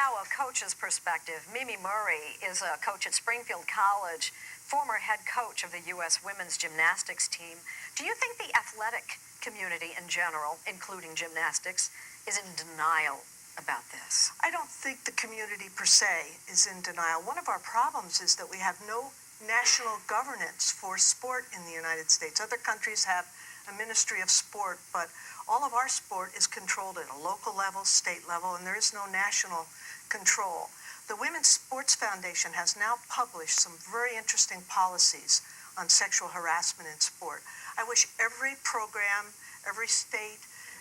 Now, a coach's perspective. Mimi Murray is a coach at Springfield College, former head coach of the U.S. women's gymnastics team. Do you think the athletic community in general, including gymnastics, is in denial about this? I don't think the community per se is in denial. One of our problems is that we have no national governance for sport in the United States. Other countries have a ministry of sport, but all of our sport is controlled at a local level, state level, and there is no national control. The Women's Sports Foundation has now published some very interesting policies on sexual harassment in sport. I wish every program, every state,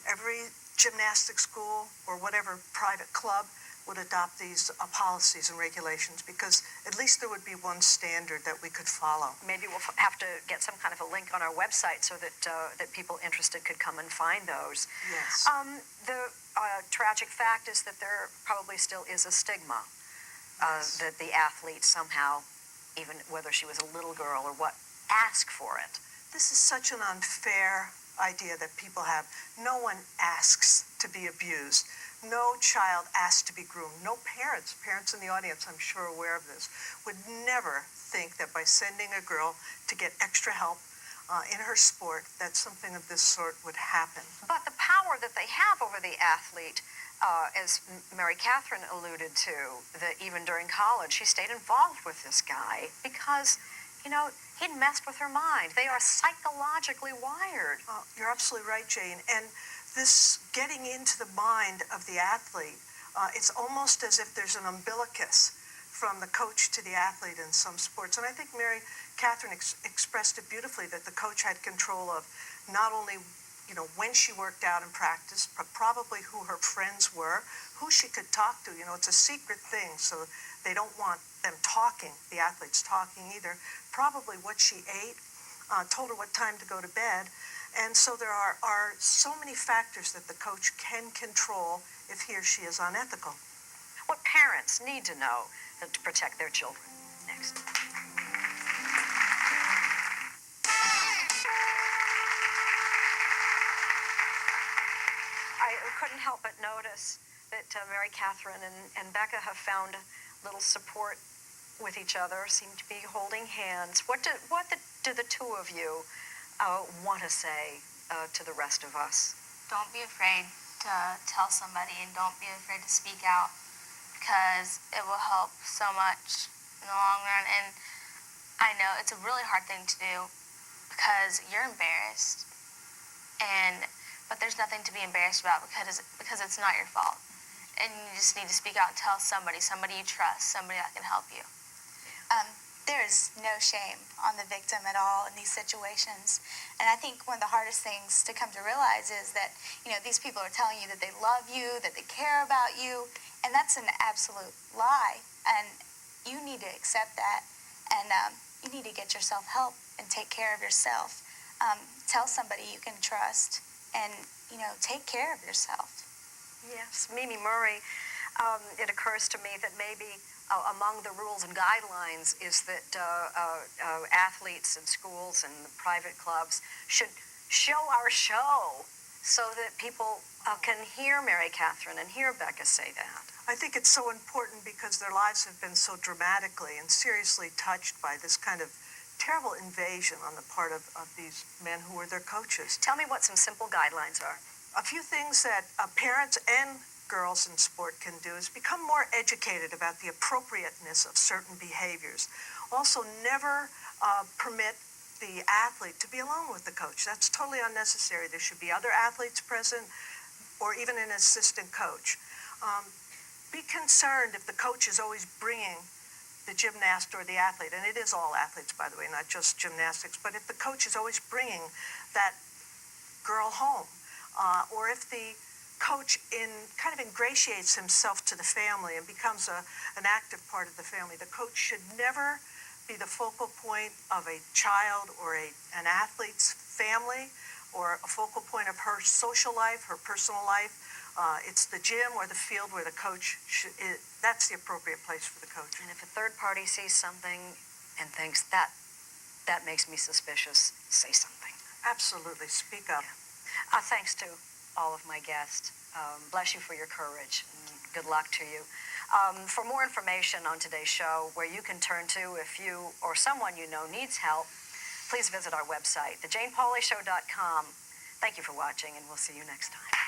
every gymnastics school, or whatever private club would adopt these policies and regulations, because at least there would be one standard that we could follow. Maybe we'll have to get some kind of a link on our website so that that people interested could come and find those. Yes. The tragic fact is that there probably still is a stigma that the athlete somehow, even whether she was a little girl or what, ask for it. This is such an unfair idea that people have. No one asks to be abused. No child asks to be groomed. No parents in the audience, I'm sure aware of this, would never think that by sending a girl to get extra help in her sport, that something of this sort would happen. But the power that they have over the athlete, as Mary Catherine alluded to, that even during college she stayed involved with this guy because, you know, he'd messed with her mind. They are psychologically wired. You're absolutely right, Jane. And this getting into the mind of the athlete, it's almost as if there's an umbilicus from the coach to the athlete in some sports. And I think Mary Catherine expressed it beautifully, that the coach had control of not only, you know, when she worked out and practiced, but probably who her friends were, who she could talk to. You know, it's a secret thing, so they don't want them talking, the athletes talking either. Probably what she ate, told her what time to go to bed. And so there are so many factors that the coach can control if he or she is unethical. What parents need to know to protect their children. Next. I couldn't help but notice that Mary Catherine and Becca have found a little support with each other, seem to be holding hands. What do the two of you want to say to the rest of us? Don't be afraid to tell somebody, and don't be afraid to speak out, because it will help so much in the long run. And I know it's a really hard thing to do because you're embarrassed, but there's nothing to be embarrassed about because it's not your fault. And you just need to speak out and tell somebody you trust, somebody that can help you. There is no shame on the victim at all in these situations. And I think one of the hardest things to come to realize is that, you know, these people are telling you that they love you, that they care about you, and that's an absolute lie. And you need to accept that, and you need to get yourself help and take care of yourself. Tell somebody you can trust, and, you know, take care of yourself. Yes, Mimi Murray, it occurs to me that maybe among the rules and guidelines is that athletes and schools and the private clubs should show our show so that people can hear Mary Catherine and hear Becca say that. I think it's so important because their lives have been so dramatically and seriously touched by this kind of terrible invasion on the part of these men who were their coaches. Tell me what some simple guidelines are. A few things that parents and girls in sport can do is become more educated about the appropriateness of certain behaviors. Also, never permit the athlete to be alone with the coach. That's totally unnecessary. There should be other athletes present, or even an assistant coach. Be concerned if the coach is always bringing the gymnast or the athlete, and it is all athletes, by the way, not just gymnastics, but if the coach is always bringing that girl home, or if the coach kind of ingratiates himself to the family and becomes an active part of the family. The coach should never be the focal point of a child or an athlete's family, or a focal point of her social life, her personal life. It's the gym or the field where the coach that's the appropriate place for the coach. And if a third party sees something and thinks that makes me suspicious, say something. Absolutely, speak up. Yeah. Thanks to all of my guests. Bless you for your courage. And good luck to you. For more information on today's show, where you can turn to if you or someone you know needs help, please visit our website, thejanepaulyshow.com. Thank you for watching, and we'll see you next time.